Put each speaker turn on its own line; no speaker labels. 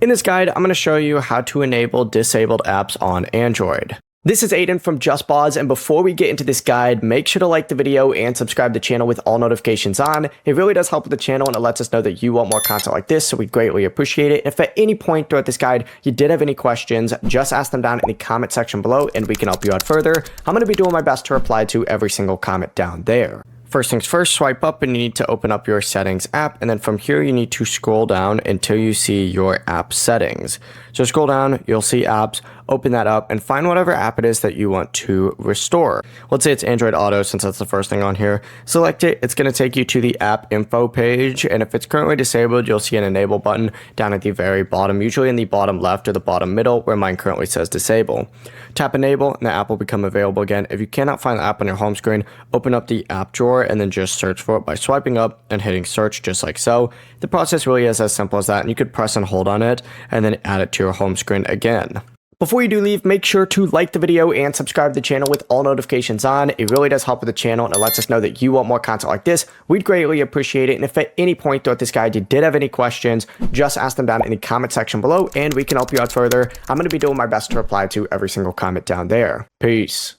In this guide, I'm going to show you how to enable disabled apps on Android. This is Aiden from JustBoz, and before we get into this guide, make sure to like the video and subscribe to the channel with all notifications on. It really does help with the channel and it lets us know that you want more content like this, so we greatly appreciate it. If at any point throughout this guide you did have any questions, just ask them down in the comment section below and we can help you out further. I'm going to be doing my best to reply to every single comment down there. First things first, swipe up and you need to open up your settings app, and then from here you need to scroll down until you see your app settings. So scroll down, you'll see apps, open that up and find whatever app it is that you want to restore. Let's say it's Android Auto since that's the first thing on here. Select it, it's going to take you to the app info page, and if it's currently disabled you'll see an enable button down at the very bottom, usually in the bottom left or the bottom middle where mine currently says disable. Tap enable and the app will become available again. If you cannot find the app on your home screen, open up the app drawer and then just search for it by swiping up and hitting search just like so. The process really is as simple as that, and you could press and hold on it and then add it to your home screen again. Before you do leave, make sure to like the video and subscribe to the channel with all notifications on. It really does help with the channel and it lets us know that you want more content like this. We'd greatly appreciate it. And if at any point throughout this guide you did have any questions, just ask them down in the comment section below and we can help you out further. I'm going to be doing my best to reply to every single comment down there. Peace.